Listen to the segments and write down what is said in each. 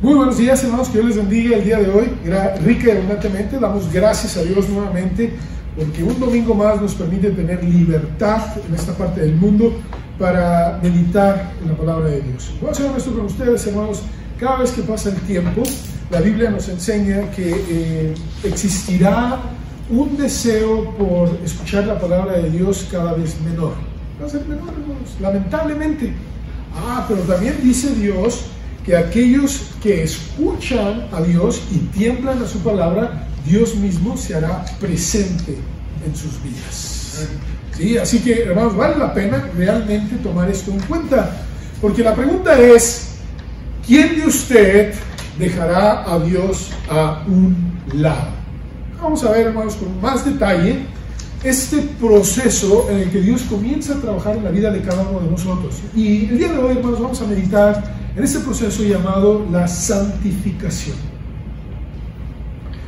Muy buenos días, hermanos, que Dios les bendiga el día de hoy, rica y abundantemente. Damos gracias a Dios nuevamente porque un domingo más nos permite tener libertad en esta parte del mundo para meditar en la palabra de Dios. Voy a ser honesto con ustedes, hermanos. Cada vez que pasa el tiempo, la Biblia nos enseña que existirá un deseo por escuchar la palabra de Dios cada vez menor. Va a ser menor, hermanos, lamentablemente. Pero también dice Dios que aquellos que escuchan a Dios y tiemblan a su palabra, Dios mismo se hará presente en sus vidas. ¿Sí? Así que, hermanos, vale la pena realmente tomar esto en cuenta, porque la pregunta es, ¿quién de usted dejará a Dios a un lado? Vamos a ver, hermanos, con más detalle este proceso en el que Dios comienza a trabajar en la vida de cada uno de nosotros. Y el día de hoy, hermanos, vamos a meditar en este proceso llamado la santificación.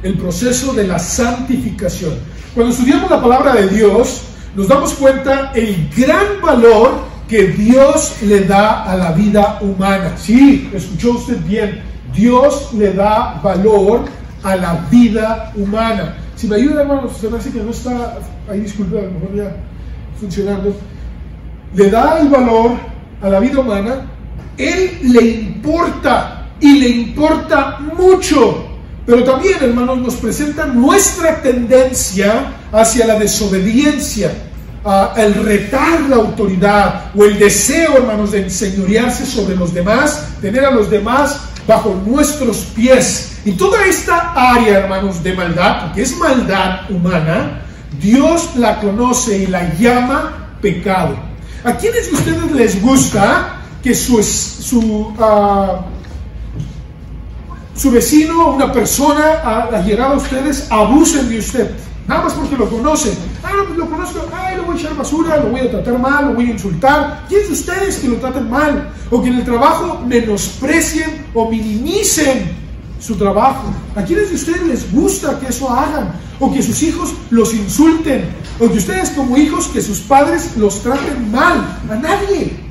El proceso de la santificación. Cuando estudiamos la palabra de Dios, nos damos cuenta el gran valor que Dios le da a la vida humana. Sí, escuchó usted bien. Dios le da valor a la vida humana. Si me ayuda, hermanos, se me hace que no está ahí, disculpe, a lo mejor ya funcionando. Le da el valor a la vida humana. Él le importa y le importa mucho, pero también, hermanos, nos presenta nuestra tendencia hacia la desobediencia, el retar la autoridad o el deseo, hermanos, de enseñorearse sobre los demás, tener a los demás bajo nuestros pies. Y toda esta área, hermanos, de maldad, porque es maldad humana, Dios la conoce y la llama pecado. ¿A quiénes de ustedes les gusta que su vecino, una persona allegada a ustedes, abusen de usted? Nada más porque lo conocen. Lo conozco, lo voy a echar basura, lo voy a tratar mal, lo voy a insultar. ¿Quiénes de ustedes que lo traten mal? O que en el trabajo menosprecien o minimicen su trabajo. ¿A quiénes de ustedes les gusta que eso hagan? O que sus hijos los insulten. O que ustedes como hijos, que sus padres los traten mal. A nadie.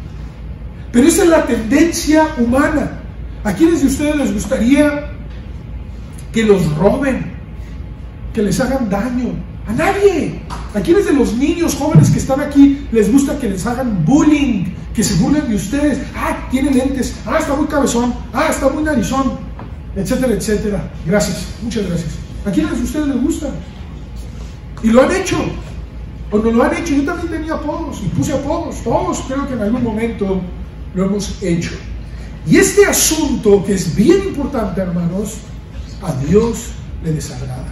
Pero esa es la tendencia humana. ¿A quiénes de ustedes les gustaría que los roben, que les hagan daño? A nadie. ¿A quiénes de los niños jóvenes que están aquí les gusta que les hagan bullying, que se burlen de ustedes? Tiene lentes, está muy cabezón, está muy narizón, etcétera, etcétera. Gracias, muchas gracias. ¿A quiénes de ustedes les gusta? Y lo han hecho, o no lo han hecho. Yo también tenía apodos y puse apodos. Todos creo que en algún momento lo hemos hecho. Y este asunto, que es bien importante, hermanos, a Dios le desagrada.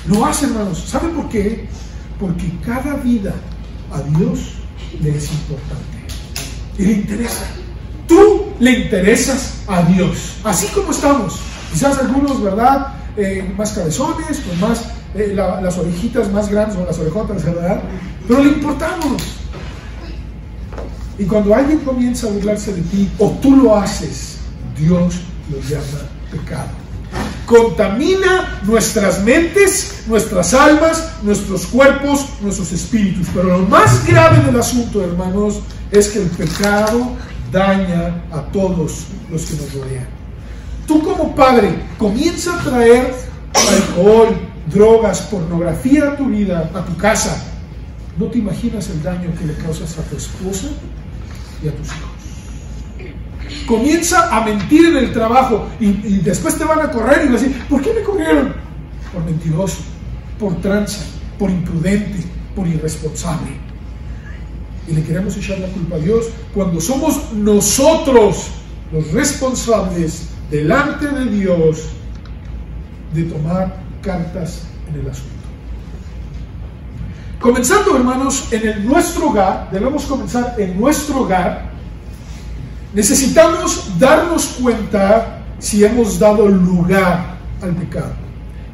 Lo hace, hermanos. ¿Saben por qué? Porque cada vida a Dios le es importante y le interesa. Tú le interesas a Dios, así como estamos. Quizás algunos, ¿verdad? Más cabezones, con más las orejitas más grandes o las orejotas, ¿verdad? Pero le importamos. Y cuando alguien comienza a burlarse de ti, o tú lo haces, Dios lo llama pecado. Contamina nuestras mentes, nuestras almas, nuestros cuerpos, nuestros espíritus. Pero lo más grave del asunto, hermanos, es que el pecado daña a todos los que nos rodean. Tú como padre comienza a traer alcohol, drogas, pornografía a tu vida, a tu casa. No te imaginas el daño que le causas a tu esposa y a tus hijos. Comienza a mentir en el trabajo y después te van a correr y van a decir, ¿por qué me corrieron? Por mentiroso, por tranza, por imprudente, por irresponsable. Y le queremos echar la culpa a Dios cuando somos nosotros los responsables delante de Dios de tomar cartas en el asunto. Comenzando, hermanos, nuestro hogar, debemos comenzar en nuestro hogar. Necesitamos darnos cuenta si hemos dado lugar al pecado.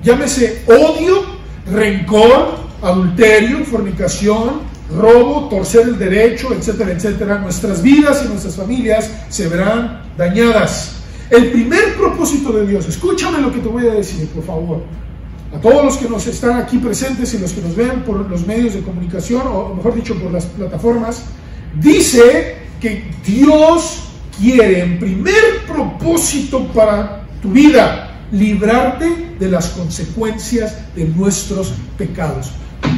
Llámese odio, rencor, adulterio, fornicación, robo, torcer el derecho, etcétera, etcétera. Nuestras vidas y nuestras familias se verán dañadas. El primer propósito de Dios, escúchame lo que te voy a decir, por favor. A todos los que nos están aquí presentes y los que nos ven por los medios de comunicación, o mejor dicho, por las plataformas, dice que Dios quiere, en primer propósito para tu vida, librarte de las consecuencias de nuestros pecados.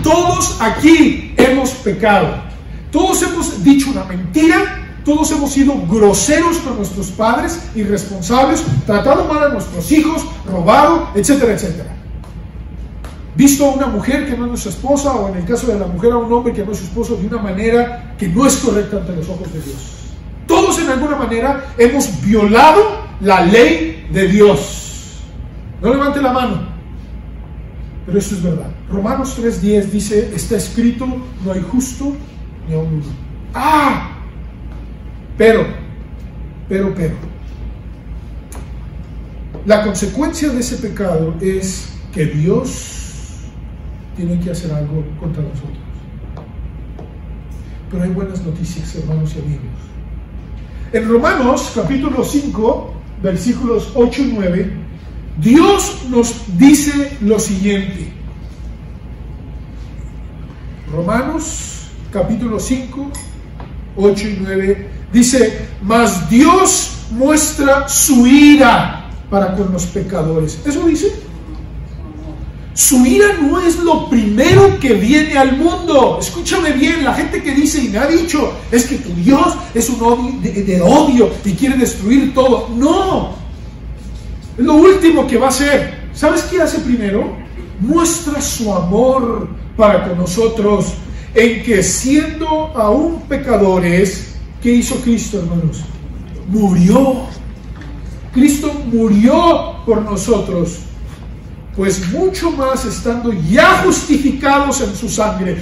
Todos aquí hemos pecado. Todos hemos dicho una mentira. Todos hemos sido groseros con nuestros padres, irresponsables, tratado mal a nuestros hijos, robado, etcétera, etcétera. Visto a una mujer que no es nuestra esposa, o en el caso de la mujer a un hombre que no es su esposo, de una manera que no es correcta ante los ojos de Dios. Todos en alguna manera hemos violado la ley de Dios. No levante la mano, pero esto es verdad. Romanos 3:10 dice, está escrito, no hay justo ni aun uno. ¡Ah! Pero, la consecuencia de ese pecado es que Dios tiene que hacer algo contra nosotros. Pero hay buenas noticias, hermanos y amigos. En Romanos capítulo 5, versículos 8 y 9, Dios nos dice lo siguiente. Romanos capítulo 5, 8 y 9 dice, mas Dios muestra su ira para con los pecadores. ¿Eso dice? Su ira no es lo primero que viene al mundo. Escúchame bien, la gente que dice y me ha dicho, es que tu Dios es un odio, de odio y quiere destruir todo. No, es lo último que va a hacer. ¿Sabes qué hace primero? Muestra su amor para con nosotros, en que siendo aún pecadores, ¿qué hizo Cristo, hermanos? Murió. Cristo murió por nosotros. Pues mucho más estando ya justificados en su sangre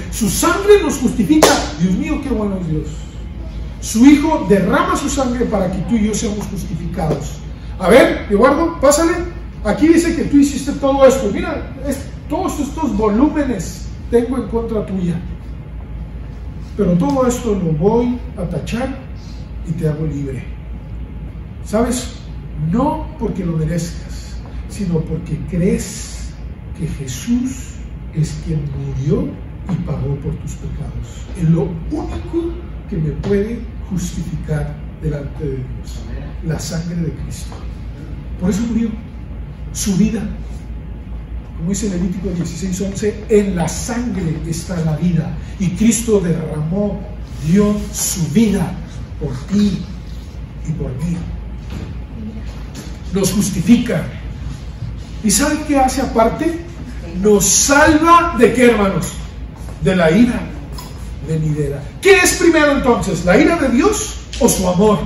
nos justifica. Dios mío, qué bueno es Dios. Su Hijo derrama su sangre para que tú y yo seamos justificados. A ver, Eduardo, pásale. Aquí dice que tú hiciste todo esto. Mira, todos estos volúmenes tengo en contra tuya. Pero todo esto lo voy a tachar y te hago libre. ¿Sabes? No porque lo merezcas, sino porque crees que Jesús es quien murió y pagó por tus pecados. Es lo único que me puede justificar delante de Dios. La sangre de Cristo. Por eso murió. Su vida. Como dice Levítico 16:11, en la sangre está la vida. Y Cristo dio su vida por ti y por mí. Nos justifica. ¿Y sabe qué hace aparte? Nos salva de qué, hermanos? De la ira venidera. ¿Qué es primero entonces? ¿La ira de Dios o su amor?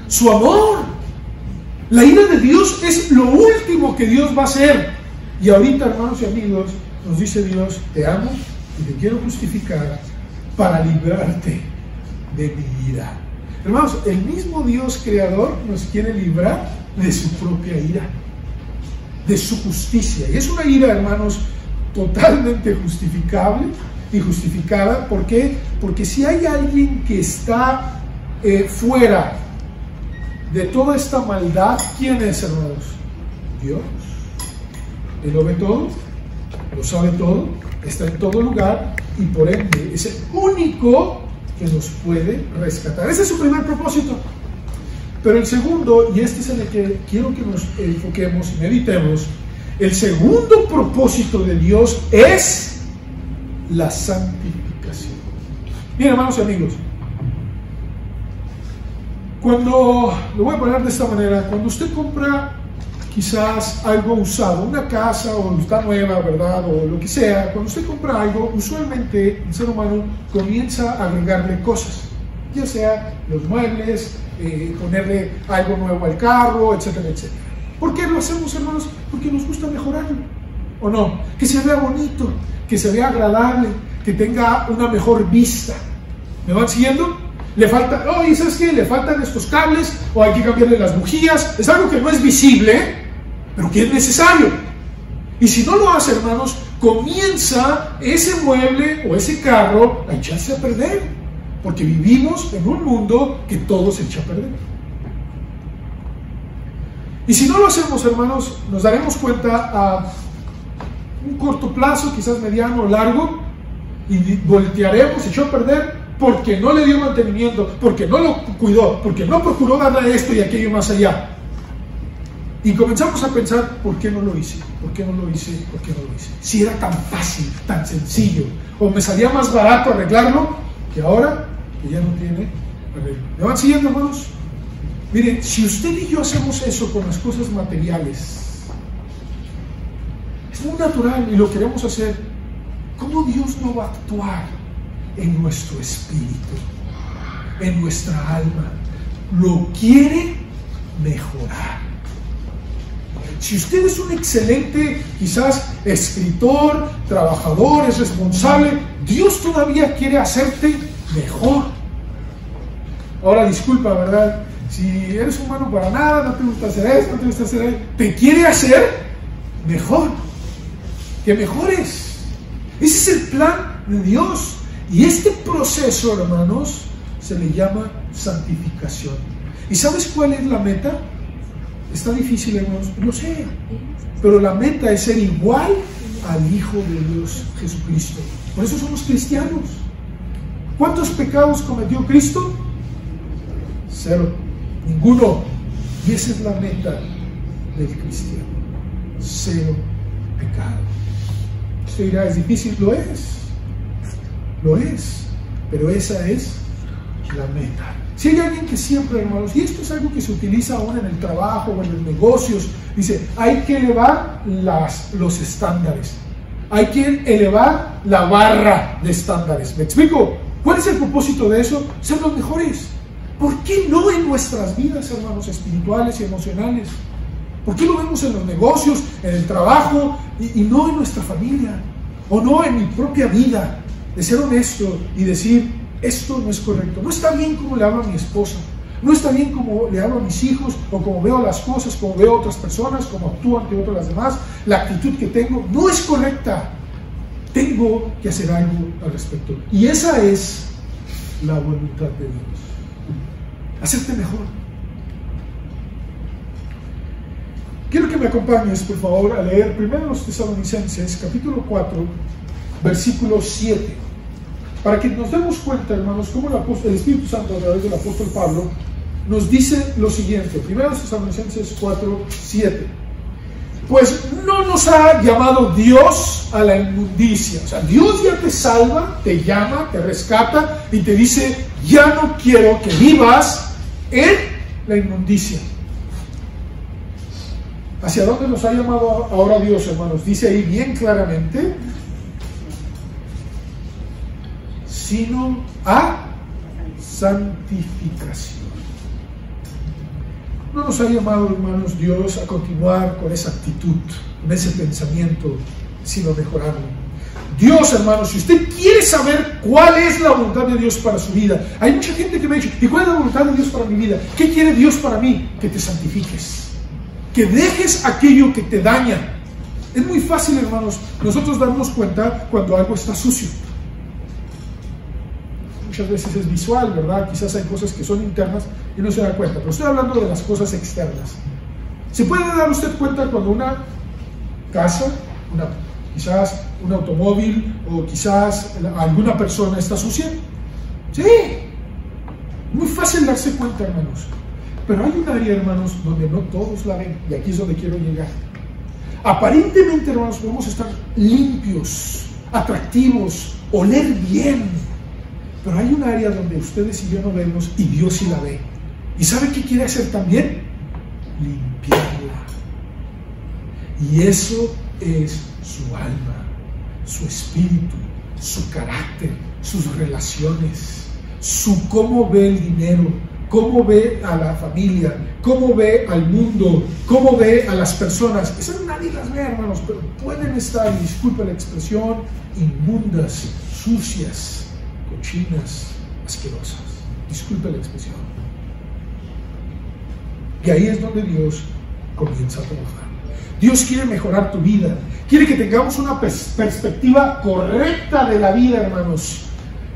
Su amor. La ira de Dios es lo último que Dios va a hacer. Y ahorita, hermanos y amigos, nos dice Dios, te amo y te quiero justificar para librarte de mi ira. Hermanos, el mismo Dios creador nos quiere librar de su propia ira, de su justicia. Y es una ira, hermanos, totalmente justificable y justificada. ¿Por qué? Porque si hay alguien que está fuera de toda esta maldad, ¿quién es, hermanos? Dios. Él lo ve todo, lo sabe todo, está en todo lugar y por ende es el único que nos puede rescatar. Ese es su primer propósito. Pero el segundo, y este es en el que quiero que nos enfoquemos y meditemos, el segundo propósito de Dios es la santificación. Bien, hermanos y amigos, lo voy a poner de esta manera, cuando usted compra quizás algo usado, una casa o está nueva, ¿verdad? O lo que sea, cuando usted compra algo, usualmente el ser humano comienza a agregarle cosas, ya sea los muebles, ponerle algo nuevo al carro, etcétera, etcétera. ¿Por qué lo hacemos, hermanos? Porque nos gusta mejorarlo, ¿o no? Que se vea bonito, que se vea agradable, que tenga una mejor vista. ¿Me van siguiendo? Le falta, oye, ¿sabes qué? Le faltan estos cables, o hay que cambiarle las bujías. Es algo que no es visible, pero que es necesario. Y si no lo hace, hermanos, comienza ese mueble o ese carro a echarse a perder, porque vivimos en un mundo que todo se echa a perder. Y si no lo hacemos, hermanos, nos daremos cuenta a un corto plazo, quizás mediano o largo, y voltearemos, echó a perder, porque no le dio mantenimiento, porque no lo cuidó, porque no procuró darle esto y aquello más allá. Y comenzamos a pensar, ¿por qué no lo hice? ¿Por qué no lo hice? ¿Por qué no lo hice? Si era tan fácil, tan sencillo, o me salía más barato arreglarlo, que ahora que ya no tiene arreglo. ¿Me van siguiendo, hermanos? Miren, si usted y yo hacemos eso con las cosas materiales, es muy natural y lo queremos hacer, ¿cómo Dios no va a actuar en nuestro espíritu, en nuestra alma? Lo quiere mejorar. Si usted es un excelente, quizás, escritor, trabajador, es responsable, Dios todavía quiere hacerte mejor. Ahora, disculpa, ¿verdad? Si eres humano para nada, no te gusta hacer esto, no te gusta hacer esto, te quiere hacer mejor, que mejores. Ese es el plan de Dios. Y este proceso, hermanos, se le llama santificación. ¿Y sabes cuál es la meta? Está difícil, hermanos, lo sé, pero la meta es ser igual al Hijo de Dios, Jesucristo. Por eso somos cristianos. ¿Cuántos pecados cometió Cristo? 0, ninguno. Y esa es la meta del cristiano: 0 pecado. Usted dirá, ¿es difícil? Lo es, pero esa es la meta. Si hay alguien que siempre, hermanos, y esto es algo que se utiliza aún en el trabajo o en los negocios, dice, hay que elevar los estándares, hay que elevar la barra de estándares. ¿Me explico? ¿Cuál es el propósito de eso? Ser los mejores. ¿Por qué no en nuestras vidas, hermanos, espirituales y emocionales? ¿Por qué lo vemos en los negocios, en el trabajo y no en nuestra familia? O no en mi propia vida, de ser honesto y decir, esto no es correcto, no está bien como le hablo a mi esposa, no está bien como le hablo a mis hijos, o como veo las cosas, como veo a otras personas, como actúan ante otras las demás, la actitud que tengo no es correcta, tengo que hacer algo al respecto. Y esa es la voluntad de Dios, hacerte mejor. Quiero que me acompañes, por favor, a leer primero los Tesalonicenses, capítulo 4, versículo 7. Para que nos demos cuenta, hermanos, cómo el Espíritu Santo, a través del apóstol Pablo, nos dice lo siguiente. Primero Tesalonicenses 4, 7. Pues no nos ha llamado Dios a la inmundicia. O sea, Dios ya te salva, te llama, te rescata y te dice, ya no quiero que vivas en la inmundicia. ¿Hacia dónde nos ha llamado ahora Dios, hermanos? Dice ahí bien claramente, sino a santificación. No nos ha llamado, hermanos, Dios a continuar con esa actitud, con ese pensamiento, sino mejorarlo. Dios, hermanos, si usted quiere saber cuál es la voluntad de Dios para su vida, hay mucha gente que me ha dicho, ¿y cuál es la voluntad de Dios para mi vida? ¿Qué quiere Dios para mí? Que te santifiques, que dejes aquello que te daña. Es muy fácil, hermanos, nosotros darnos cuenta cuando algo está sucio. Muchas veces es visual, ¿verdad? Quizás hay cosas que son internas y no se da cuenta, pero estoy hablando de las cosas externas. ¿Se puede dar usted cuenta cuando una casa, quizás un automóvil o quizás alguna persona está sucia? Sí, muy fácil darse cuenta, hermanos. Pero hay un área, hermanos, donde no todos la ven, y aquí es donde quiero llegar. Aparentemente, hermanos, podemos estar limpios, atractivos, oler bien, pero hay un área donde ustedes y yo no vemos y Dios sí la ve. ¿Y sabe qué quiere hacer también? Limpiarla. Y eso es su alma, su espíritu, su carácter, sus relaciones, su cómo ve el dinero, cómo ve a la familia, cómo ve al mundo, cómo ve a las personas. Eso nadie las ve, hermanos, pero pueden estar, y disculpe la expresión, inmundas, sucias, cochinas, asquerosas. Disculpe la expresión. Y ahí es donde Dios comienza a trabajar. Dios quiere mejorar tu vida. Quiere que tengamos una perspectiva correcta de la vida, hermanos.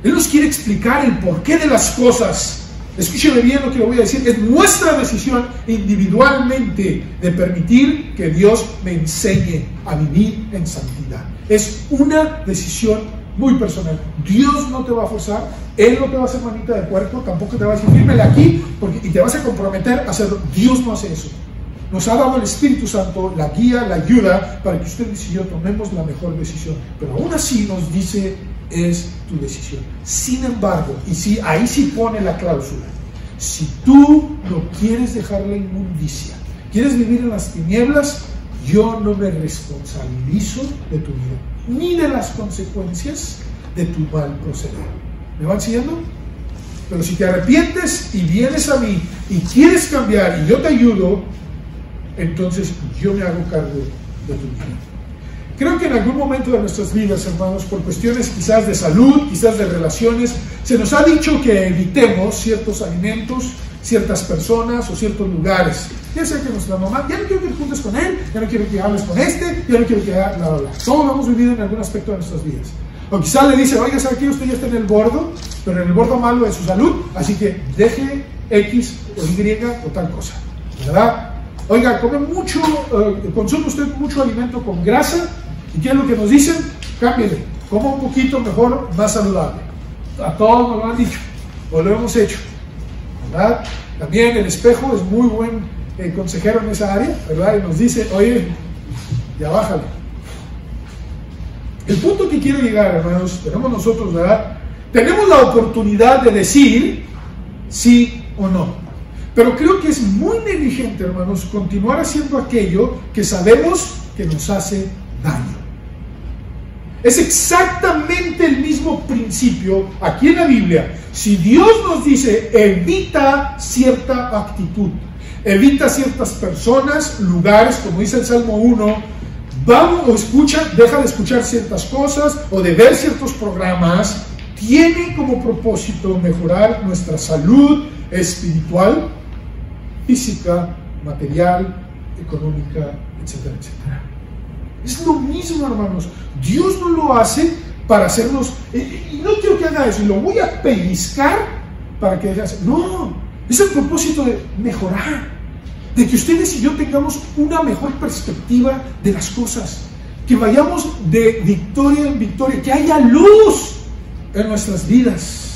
Él nos quiere explicar el porqué de las cosas. Escúcheme bien lo que le voy a decir. Es nuestra decisión individualmente de permitir que Dios me enseñe a vivir en santidad. Es una decisión muy personal. Dios no te va a forzar, Él no te va a hacer manita de puerco, tampoco te va a decir, fírmela aquí, y te vas a comprometer a hacerlo. Dios no hace eso. Nos ha dado el Espíritu Santo, la guía, la ayuda, para que ustedes y yo tomemos la mejor decisión. Pero aún así nos dice, es tu decisión. Sin embargo, y sí, ahí sí pone la cláusula, si tú no quieres dejar la inmundicia, quieres vivir en las tinieblas, yo no me responsabilizo de tu vida, ni de las consecuencias de tu mal proceder. ¿Me van siguiendo? Pero si te arrepientes y vienes a mí y quieres cambiar y yo te ayudo, entonces yo me hago cargo de tu vida. Creo que en algún momento de nuestras vidas, hermanos, por cuestiones quizás de salud, quizás de relaciones, se nos ha dicho que evitemos ciertos alimentos, ciertas personas o ciertos lugares. Ya sea que nuestra mamá, ya no quiero que te juntes con él, ya no quiero que hables con este, ya no quiero que hagas, bla, bla, bla. Todos lo hemos vivido en algún aspecto de nuestras vidas. O quizás le dice, oiga, ¿sabe qué? Usted ya está en el bordo, pero en el bordo malo de su salud, así que deje X o Y o tal cosa, ¿verdad? Oiga, come mucho, consume usted mucho alimento con grasa, ¿y qué es lo que nos dicen? Cámbiale, coma un poquito mejor, más saludable. A todos nos lo han dicho, o lo hemos hecho, ¿verdad? También el espejo es muy buen consejero en esa área, ¿verdad? Y nos dice, oye, ya bájale. El punto que quiero llegar, hermanos, tenemos nosotros, ¿verdad? Tenemos la oportunidad de decir sí o no. Pero creo que es muy negligente, hermanos, continuar haciendo aquello que sabemos que nos hace daño. Es exactamente el mismo principio aquí en la Biblia. Si Dios nos dice, evita cierta actitud, evita ciertas personas, lugares, como dice el Salmo 1, vamos o escucha, deja de escuchar ciertas cosas o de ver ciertos programas, tiene como propósito mejorar nuestra salud espiritual, física, material, económica, etcétera, etcétera. Es lo mismo, hermanos. Dios no lo hace para hacernos, y no quiero que haga eso, y lo voy a pellizcar para que haga. No, es el propósito de mejorar, de que ustedes y yo tengamos una mejor perspectiva de las cosas, que vayamos de victoria en victoria, que haya luz en nuestras vidas.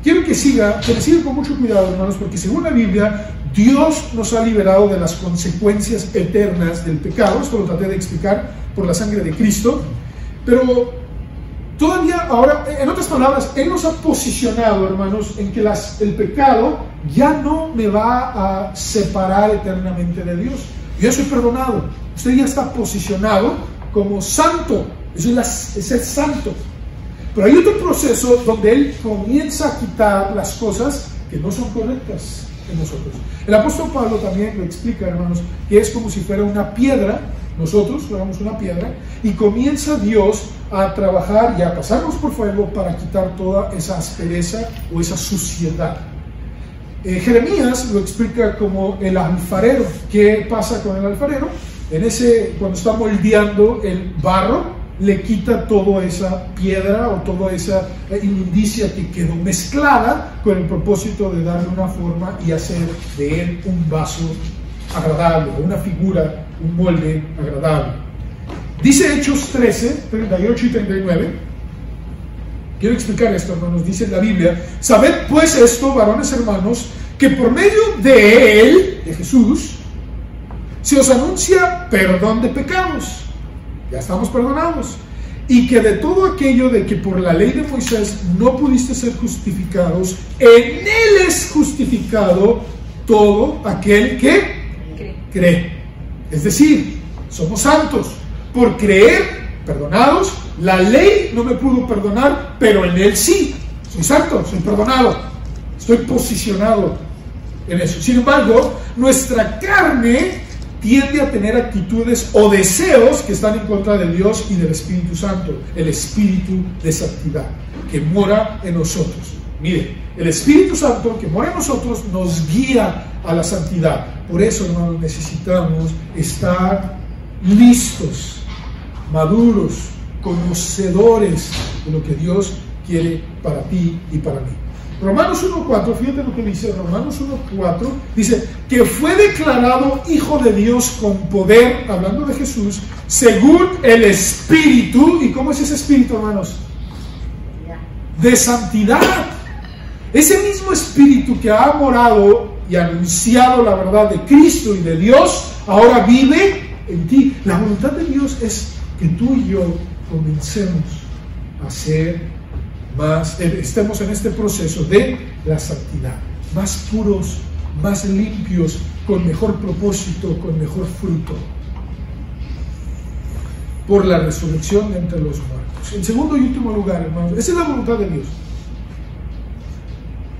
Quiero que le siga con mucho cuidado, hermanos, porque según la Biblia, Dios nos ha liberado de las consecuencias eternas del pecado. Esto lo traté de explicar por la sangre de Cristo. Pero todavía ahora, en otras palabras, Él nos ha posicionado, hermanos, en que el pecado ya no me va a separar eternamente de Dios. Yo soy perdonado. Usted ya está posicionado como santo. Eso es ser santo. Pero hay otro proceso donde Él comienza a quitar las cosas que no son correctas en nosotros. El apóstol Pablo también lo explica, hermanos, que es como si fuera una piedra. Nosotros fuéramos una piedra y comienza Dios a trabajar y a pasarnos por fuego para quitar toda esa aspereza o esa suciedad. Jeremías lo explica como el alfarero. ¿Qué pasa con el alfarero? Cuando está moldeando el barro, le quita toda esa piedra o toda esa inmundicia que quedó mezclada con el propósito de darle una forma y hacer de él un vaso agradable, una figura, un molde agradable. Dice Hechos 13, 38 y 39. Quiero explicar esto, hermanos. Dice la Biblia: sabed pues esto, varones hermanos, que por medio de él, de Jesús, se os anuncia perdón de pecados. Ya estamos perdonados. Y que de todo aquello de que por la ley de Moisés no pudiste ser justificados, en él es justificado todo aquel que cree. Es decir, somos santos por creer, perdonados. La ley no me pudo perdonar, pero en él sí. Soy santo, soy perdonado, estoy posicionado en eso. Sin embargo, nuestra carne tiende a tener actitudes o deseos que están en contra de Dios y del Espíritu Santo, el Espíritu de santidad que mora en nosotros. Mire, el Espíritu Santo que mora en nosotros nos guía a la santidad. Por eso, hermanos, necesitamos estar listos, maduros, conocedores de lo que Dios quiere para ti y para mí. Romanos 1.4, fíjate lo que dice Romanos 1.4, dice que fue declarado Hijo de Dios con poder, hablando de Jesús, según el Espíritu. ¿Y cómo es ese Espíritu, hermanos? De santidad. Ese mismo Espíritu que ha morado y anunciado la verdad de Cristo y de Dios, ahora vive en ti. La voluntad de Dios es que tú y yo comencemos a ser más, estemos en este proceso de la santidad, más puros, más limpios, con mejor propósito, con mejor fruto, por la resurrección de entre los muertos. En segundo y último lugar, hermanos, esa es la voluntad de Dios.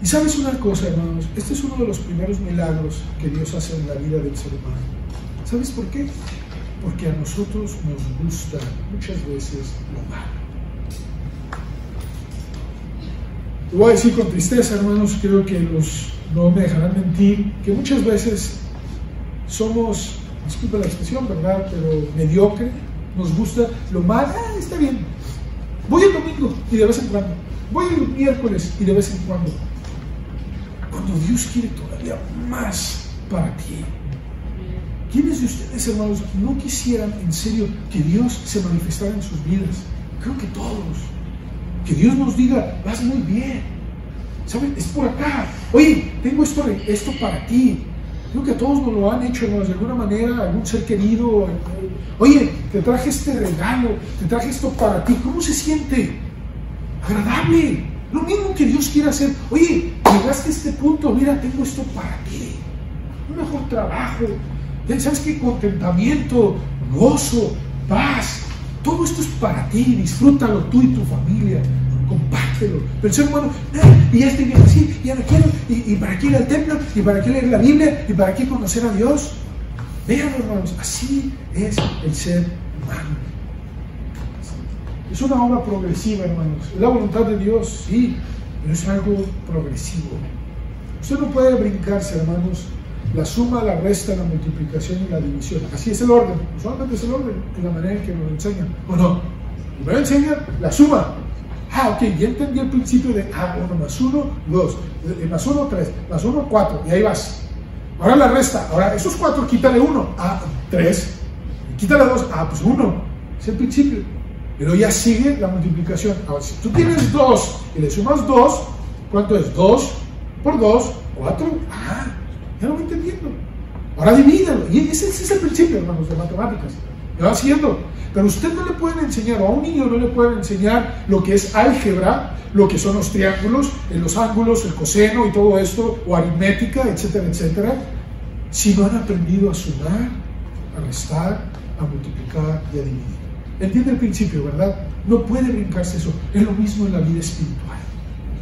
Y sabes una cosa, hermanos, este es uno de los primeros milagros que Dios hace en la vida del ser humano. ¿Sabes por qué? Porque a nosotros nos gusta muchas veces lo malo. Te voy a decir con tristeza, hermanos, creo que no me dejarán mentir, que muchas veces somos, disculpe la expresión, ¿verdad?, pero mediocre, nos gusta lo malo. Está bien, voy el domingo y de vez en cuando, voy el miércoles y de vez en cuando. Cuando Dios quiere todavía más para ti. ¿Quiénes de ustedes, hermanos, no quisieran en serio que Dios se manifestara en sus vidas? Creo que todos. Que Dios nos diga, vas muy bien, ¿sabes? Es por acá. Oye, tengo esto para ti. Creo que todos nos lo han hecho, hermanos, de alguna manera, algún ser querido. Oye, te traje este regalo, te traje esto para ti. ¿Cómo se siente? Agradable. Lo mismo que Dios quiere hacer. Oye, llegaste a este punto, mira, tengo esto para ti. Un mejor trabajo. ¿Sabes qué? Contentamiento, gozo, paz. Todo esto es para ti, disfrútalo tú y tu familia, compártelo. Pero el ser humano, y ya estoy bien así, ya no quiero, y para qué ir al templo, y para qué leer la Biblia, y para qué conocer a Dios. Vean, hermanos, así es el ser humano. Es una obra progresiva, hermanos. Es la voluntad de Dios, sí, pero es algo progresivo. Usted no puede brincarse, hermanos, la suma, la resta, la multiplicación y la división. Así es el orden. Usualmente es el orden, en la manera en que nos enseñan. ¿O no? Primero enseñan la suma. Ok, ya entendí el principio de 1 más 1, 2, más 1, 3, más 1, 4, y ahí vas. Ahora la resta. Ahora esos 4, quítale 1, 3, quítale 2, pues 1. Es el principio. Pero ya sigue la multiplicación. Ahora, si tú tienes 2 y le sumas 2, ¿cuánto es? 2 por 2, 4. Ya lo voy entendiendo. Ahora divídalo. Y ese es el principio, hermanos, de matemáticas. Lo va haciendo. Pero usted no le pueden enseñar, o a un niño no le pueden enseñar lo que es álgebra, lo que son los triángulos, los ángulos, el coseno y todo esto, o aritmética, etcétera, etcétera, si no han aprendido a sumar, a restar, a multiplicar y a dividir. Entiende el principio, ¿verdad? No puede brincarse eso. Es lo mismo en la vida espiritual.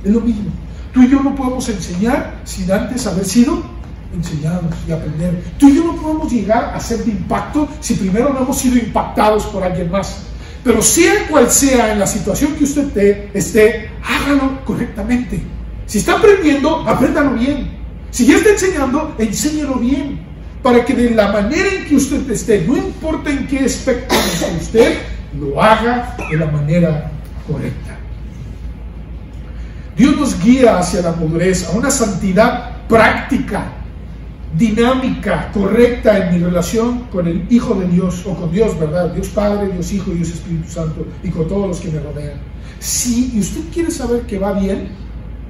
Es lo mismo. Tú y yo no podemos enseñar sin antes haber sido enseñados y aprender. Tú y yo no podemos llegar a ser de impacto si primero no hemos sido impactados por alguien más. Pero sea cual sea en la situación que usted esté, hágalo correctamente. Si está aprendiendo, apréndalo bien. Si ya está enseñando, enséñelo bien. Para que de la manera en que usted esté, no importa en qué aspecto esté usted, lo haga de la manera correcta. Dios nos guía hacia la madurez, a una santidad práctica, dinámica, correcta en mi relación con el Hijo de Dios, o con Dios, ¿verdad? Dios Padre, Dios Hijo y Dios Espíritu Santo, y con todos los que me rodean. Si usted quiere saber que va bien,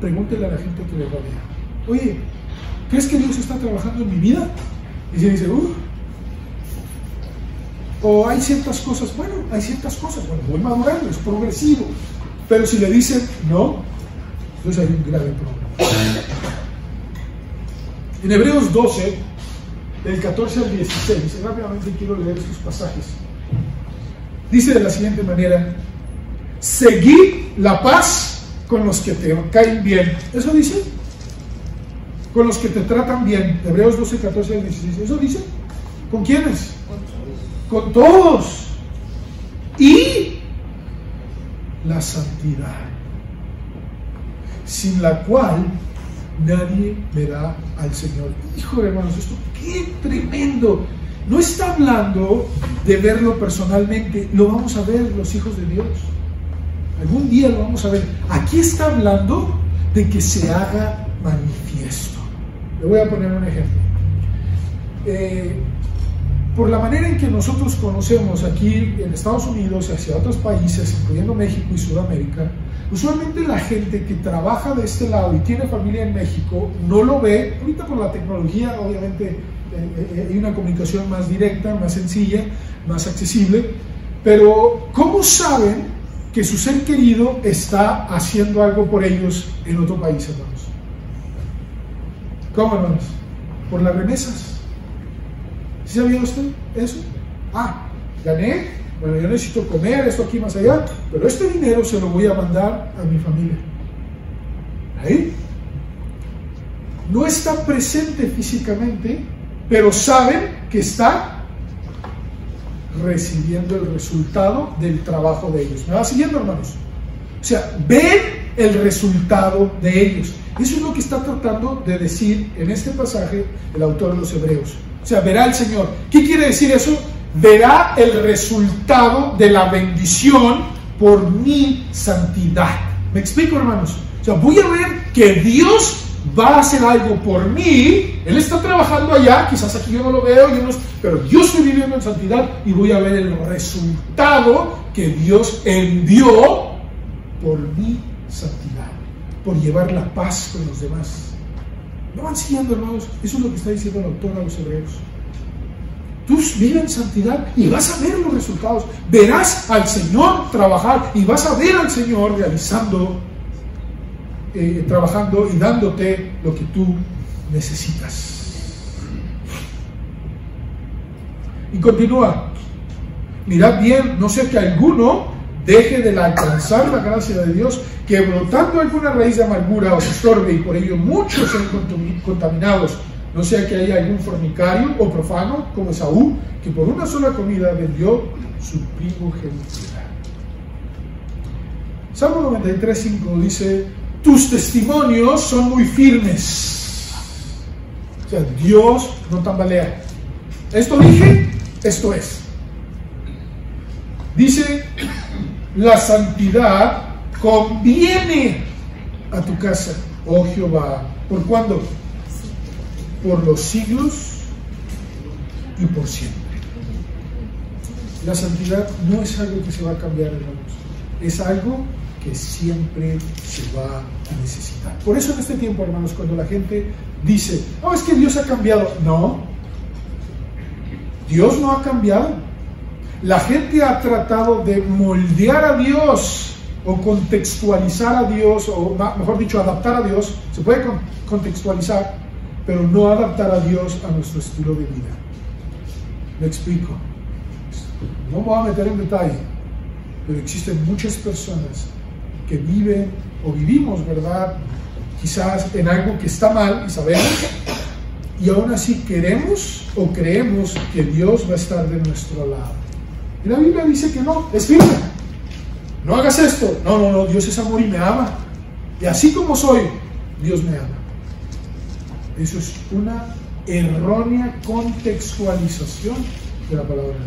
pregúntele a la gente que le rodea. Oye, ¿crees que Dios está trabajando en mi vida? Y se dice, o hay ciertas cosas, hay ciertas cosas, voy madurando, es progresivo. Pero si le dicen no, entonces hay un grave problema. En Hebreos 12, del 14 al 16, rápidamente quiero leer estos pasajes. Dice de la siguiente manera: seguid la paz con los que te caen bien. ¿Eso dice? Con los que te tratan bien. Hebreos 12, 14 al 16. ¿Eso dice? ¿Con quiénes? Con todos. Y la santidad, sin la cual nadie verá al Señor. Hijo de hermanos, esto qué tremendo. No está hablando de verlo personalmente, lo vamos a ver los hijos de Dios. Algún día lo vamos a ver. Aquí está hablando de que se haga manifiesto. Le voy a poner un ejemplo. Por la manera en que nosotros conocemos aquí en Estados Unidos y hacia otros países, incluyendo México y Sudamérica, usualmente la gente que trabaja de este lado y tiene familia en México no lo ve. Ahorita por la tecnología, obviamente, hay una comunicación más directa, más sencilla, más accesible, pero ¿cómo saben que su ser querido está haciendo algo por ellos en otro país, hermanos? ¿Cómo, hermanos? Por las remesas. ¿Sí sabía usted eso? Gané, bueno, yo necesito comer, esto aquí más allá, pero este dinero se lo voy a mandar a mi familia. Ahí no está presente físicamente, pero saben que está recibiendo el resultado del trabajo de ellos. ¿Me va siguiendo, hermanos? O sea, ven el resultado de ellos. Eso es lo que está tratando de decir en este pasaje el autor de los Hebreos. O sea, verá el Señor. ¿Qué quiere decir eso? Verá el resultado de la bendición por mi santidad. ¿Me explico, hermanos? O sea, voy a ver que Dios va a hacer algo por mí. Él está trabajando allá, quizás aquí yo no lo veo, pero yo estoy viviendo en santidad y voy a ver el resultado que Dios envió por mi santidad, por llevar la paz con los demás. ¿No van siguiendo, hermanos? Eso es lo que está diciendo el autor a los Hebreos. Tú vive en santidad y vas a ver los resultados. Verás al Señor trabajar y vas a ver al Señor realizando, trabajando y dándote lo que tú necesitas. Y continúa. Mirad bien, no sea que alguno deje de alcanzar la gracia de Dios, que brotando alguna raíz de amargura os estorbe y por ello muchos sean contaminados. No sea que haya algún fornicario o profano como Esaú, que por una sola comida vendió su primogenitura. Salmo 93:5 dice: tus testimonios son muy firmes. O sea, Dios no tambalea. Esto dije, esto es. Dice: la santidad conviene a tu casa, oh Jehová. ¿Por cuándo? Por los siglos y por siempre. La santidad no es algo que se va a cambiar, hermanos. Es algo que siempre se va a necesitar. Por eso en este tiempo, hermanos, cuando la gente dice: es que Dios ha cambiado. No, Dios no ha cambiado. La gente ha tratado de moldear a Dios o contextualizar a Dios, o mejor dicho, adaptar a Dios. Se puede contextualizar, pero no adaptar a Dios a nuestro estilo de vida. Me explico. No me voy a meter en detalle, pero existen muchas personas que viven o vivimos, ¿verdad?, quizás en algo que está mal y sabemos, y aún así queremos o creemos que Dios va a estar de nuestro lado. Y la Biblia dice que no, es firme. No hagas esto. No, Dios es amor y me ama. Y así como soy, Dios me ama. Eso es una errónea contextualización de la palabra de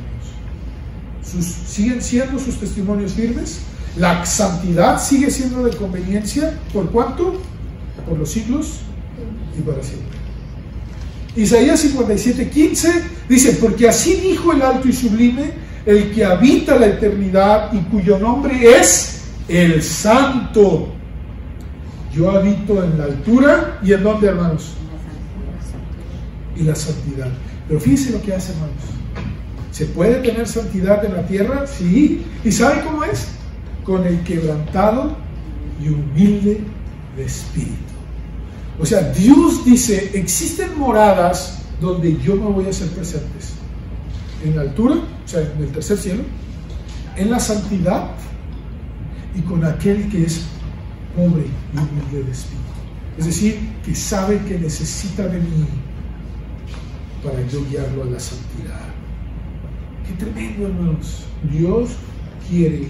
Dios. ¿Siguen siendo sus testimonios firmes? La santidad sigue siendo de conveniencia. ¿Por cuánto? Por los siglos y para siempre. Isaías 57:15 dice: porque así dijo el alto y sublime, el que habita la eternidad y cuyo nombre es el Santo. Yo habito en la altura. ¿Y en dónde, hermanos? Y la santidad. Pero fíjense lo que hace, hermanos. ¿Se puede tener santidad en la tierra? Sí. ¿Y sabe cómo es? Con el quebrantado y humilde de espíritu. O sea, Dios dice: existen moradas donde yo me voy a hacer presentes. En la altura, o sea, en el tercer cielo, en la santidad y con aquel que es pobre y humilde de espíritu. Es decir, que sabe que necesita de mí para yo guiarlo a la santidad. Qué tremendo, hermanos. Dios quiere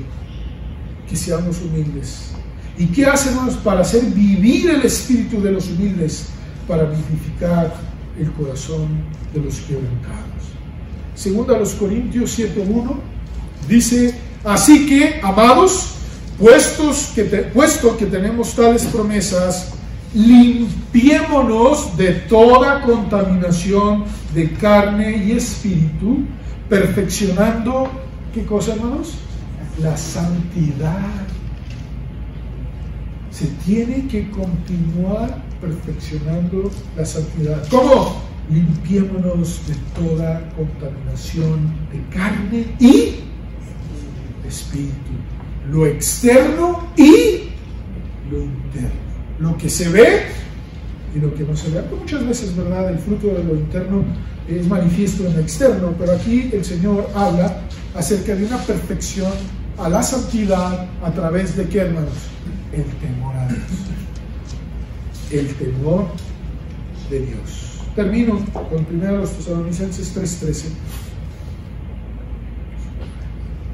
que seamos humildes. ¿Y qué hace, hermanos? Para hacer vivir el espíritu de los humildes, para vivificar el corazón de los quebrantados. Segunda a los Corintios 7:1 dice: así que, amados, puesto que tenemos tales promesas, limpiémonos de toda contaminación de carne y espíritu, perfeccionando, ¿qué cosa, hermanos? La santidad. Se tiene que continuar perfeccionando la santidad. ¿Cómo? Limpiémonos de toda contaminación de carne y espíritu. Lo externo y lo interno. Lo que se ve y lo que no se ve. Muchas veces, ¿verdad?, el fruto de lo interno es manifiesto en lo externo, pero aquí el Señor habla acerca de una perfección a la santidad a través de ¿qué, hermanos? El temor a Dios. El temor de Dios. Termino con 1 Tesalonicenses 3:13.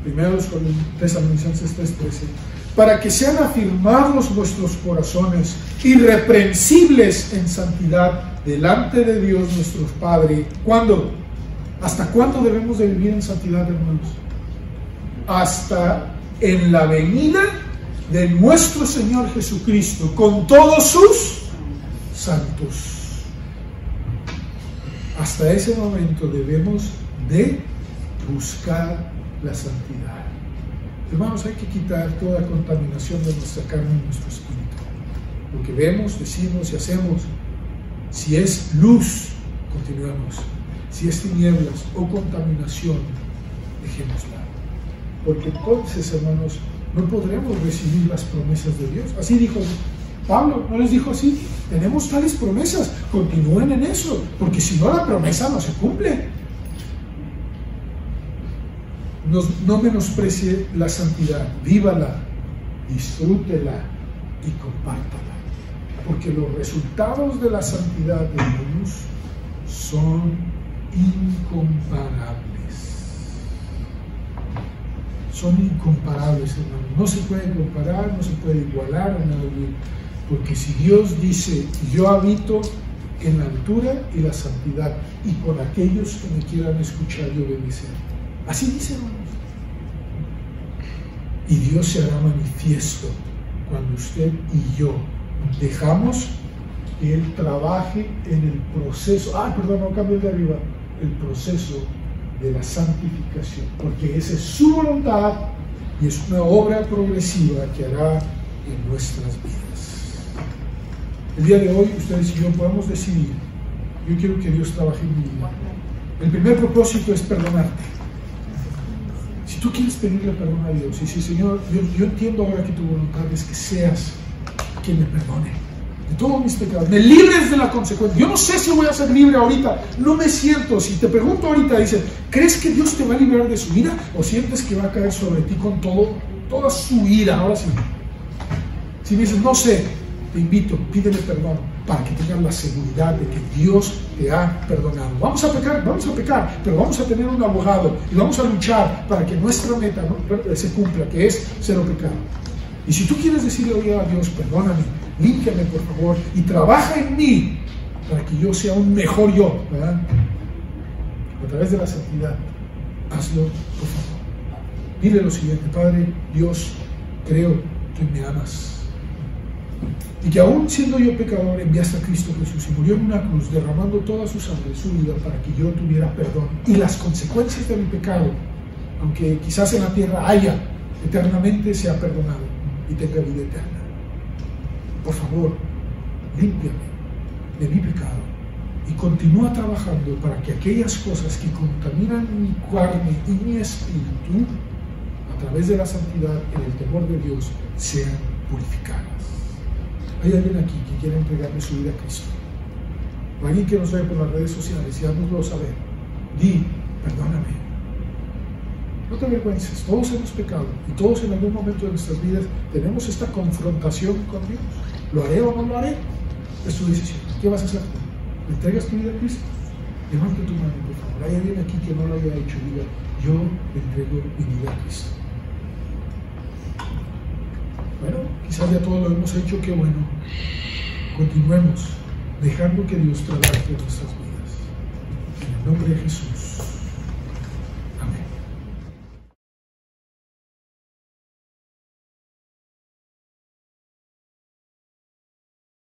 1 Tesalonicenses 3:13. Para que sean afirmados vuestros corazones, irreprensibles en santidad delante de Dios nuestro Padre. ¿Cuándo? ¿Hasta cuándo debemos de vivir en santidad, hermanos? Hasta en la venida de nuestro Señor Jesucristo con todos sus santos. Hasta ese momento debemos de buscar la santidad. Hermanos, hay que quitar toda contaminación de nuestra carne y nuestro espíritu. Lo que vemos, decimos y hacemos, si es luz, continuemos. Si es tinieblas o contaminación, dejémosla. Porque entonces, hermanos, no podremos recibir las promesas de Dios. Así dijo Pablo, ¿no les dijo así? Tenemos tales promesas, continúen en eso, porque si no, la promesa no se cumple. No menosprecie la santidad, vívala, disfrútela y compártala, porque los resultados de la santidad de Dios son incomparables. Son incomparables, hermanos. No se puede comparar, no se puede igualar a nadie, porque si Dios dice, yo habito en la altura y la santidad, y con aquellos que me quieran escuchar y obedecer. Así dice, hermanos. Y Dios se hará manifiesto cuando usted y yo dejamos que Él trabaje en el proceso. No cambio de arriba. El proceso de la santificación. Porque esa es su voluntad y es una obra progresiva que hará en nuestras vidas. El día de hoy, ustedes y yo podemos decidir. Yo quiero que Dios trabaje en mi vida. El primer propósito es perdonarte. Si tú quieres pedirle perdón a Dios y si, Señor, yo entiendo ahora que tu voluntad es que seas quien me perdone de todos mis pecados, me libres de la consecuencia. Yo no sé si voy a ser libre ahorita, no me siento. Si te pregunto ahorita, dice, ¿crees que Dios te va a librar de su ira o sientes que va a caer sobre ti con toda su ira? Ahora sí. Si me dices, no sé, te invito, pídele perdón para que tengas la seguridad de que Dios te ha perdonado. Vamos a pecar, pero vamos a tener un abogado y vamos a luchar para que nuestra meta se cumpla, que es cero pecado. Y si tú quieres decirle hoy a Dios, perdóname, límpiame por favor y trabaja en mí para que yo sea un mejor yo, ¿verdad? A través de la santidad, hazlo por favor. Dile lo siguiente: Padre, Dios, creo que me amas. Y que aún siendo yo pecador, enviaste a Cristo Jesús y murió en una cruz, derramando toda su sangre, su vida, para que yo tuviera perdón. Y las consecuencias de mi pecado, aunque quizás en la tierra haya, eternamente sea perdonado y tenga vida eterna. Por favor, límpiame de mi pecado y continúa trabajando para que aquellas cosas que contaminan mi carne y mi espíritu, a través de la santidad, en el temor de Dios, sean purificadas. ¿Hay alguien aquí que quiera entregarle su vida a Cristo? O alguien que nos ve por las redes sociales y haznoslo saber. Di, perdóname. No te avergüences, todos hemos pecado y todos en algún momento de nuestras vidas tenemos esta confrontación con Dios. ¿Lo haré o no lo haré? Es tu decisión. ¿Qué vas a hacer tú? ¿Le entregas tu vida a Cristo? Levanta tu mano, por favor. ¿Hay alguien aquí que no lo haya hecho? Diga, yo le entrego mi vida a Cristo. Bueno, quizás ya todo lo hemos hecho, qué bueno. Continuemos dejando que Dios trabaje en nuestras vidas. En el nombre de Jesús.